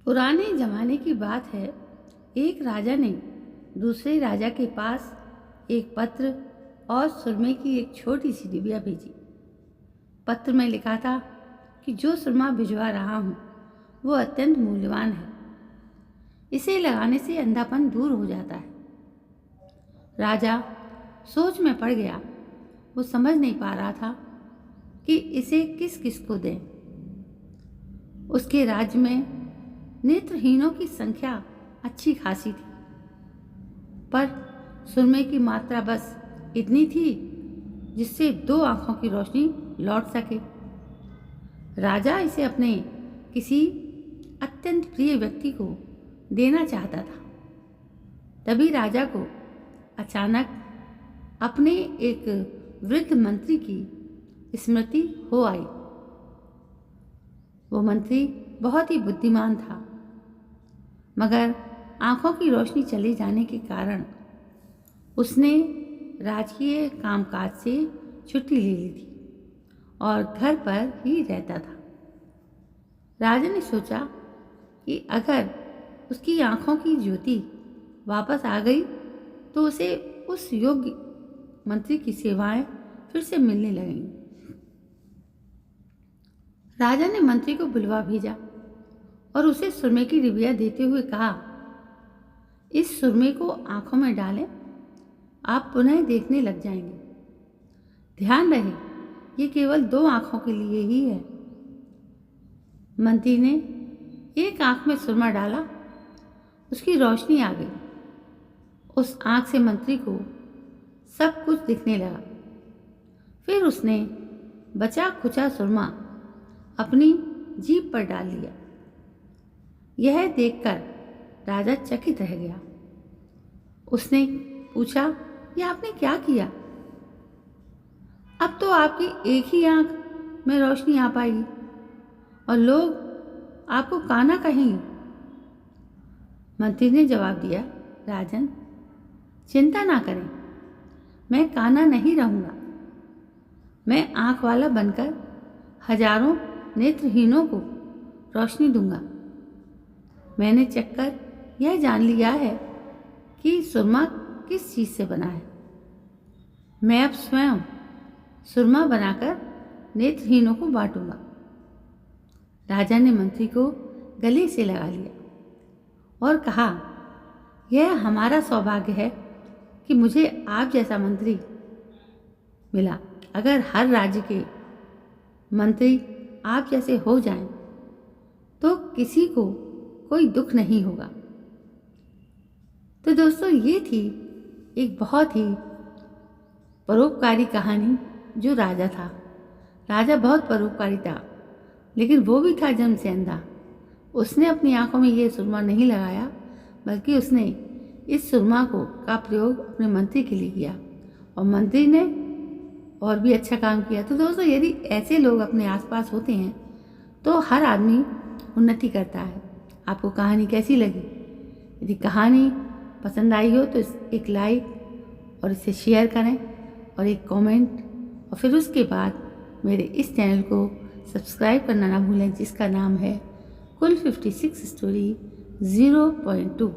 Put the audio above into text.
पुराने ज़माने की बात है। एक राजा ने दूसरे राजा के पास एक पत्र और सुरमे की एक छोटी सी डिबिया भेजी। पत्र में लिखा था कि जो सुरमा भिजवा रहा हूँ वो अत्यंत मूल्यवान है। इसे लगाने से अंधापन दूर हो जाता है। राजा सोच में पड़ गया। वो समझ नहीं पा रहा था कि इसे किस किस को दें। उसके राज्य में नेत्रहीनों की संख्या अच्छी खासी थी, पर सुरमे की मात्रा बस इतनी थी जिससे 2 आंखों की रोशनी लौट सके। राजा इसे अपने किसी अत्यंत प्रिय व्यक्ति को देना चाहता था। तभी राजा को अचानक अपने एक वृद्ध मंत्री की स्मृति हो आई। वो मंत्री बहुत ही बुद्धिमान था, मगर आंखों की रोशनी चले जाने के कारण उसने राजकीय कामकाज से छुट्टी ले ली थी और घर पर ही रहता था। राजा ने सोचा कि अगर उसकी आंखों की ज्योति वापस आ गई तो उसे उस योग्य मंत्री की सेवाएं फिर से मिलने लगेंगी। राजा ने मंत्री को बुलवा भेजा और उसे सुरमे की डिबिया देते हुए कहा, इस सुरमे को आंखों में डालें, आप पुनः देखने लग जाएंगे। ध्यान रहे ये केवल 2 आंखों के लिए ही है। मंत्री ने एक आंख में सुरमा डाला, उसकी रोशनी आ गई। उस आंख से मंत्री को सब कुछ दिखने लगा। फिर उसने बचा खुचा सुरमा अपनी जीभ पर डाल लिया। यह देखकर राजा चकित रह गया। उसने पूछा, यह आपने क्या किया? अब तो आपकी एक ही आंख में रोशनी आ पाएगी और लोग आपको काना कहेंगे। मंत्री ने जवाब दिया, राजन, चिंता ना करें, मैं काना नहीं रहूँगा। मैं आंख वाला बनकर हजारों नेत्रहीनों को रोशनी दूंगा। मैंने चखकर यह जान लिया है कि सुरमा किस चीज़ से बना है। मैं अब स्वयं सुरमा बनाकर नेत्रहीनों को बांटूंगा। राजा ने मंत्री को गले से लगा लिया और कहा, यह हमारा सौभाग्य है कि मुझे आप जैसा मंत्री मिला। अगर हर राज्य के मंत्री आप जैसे हो जाएं, तो किसी को कोई दुख नहीं होगा। तो दोस्तों, ये थी एक बहुत ही परोपकारी कहानी। जो राजा था, राजा बहुत परोपकारी था, लेकिन वो भी था जन्म से अंधा। उसने अपनी आंखों में ये सुरमा नहीं लगाया, बल्कि उसने इस सुरमा का प्रयोग अपने मंत्री के लिए किया और मंत्री ने और भी अच्छा काम किया। तो दोस्तों, यदि ऐसे लोग अपने आसपास होते हैं तो हर आदमी उन्नति करता है। आपको कहानी कैसी लगी? यदि कहानी पसंद आई हो तो एक लाइक और इसे शेयर करें और एक कमेंट, और फिर उसके बाद मेरे इस चैनल को सब्सक्राइब करना ना भूलें, जिसका नाम है कुल 56 स्टोरी 0.2।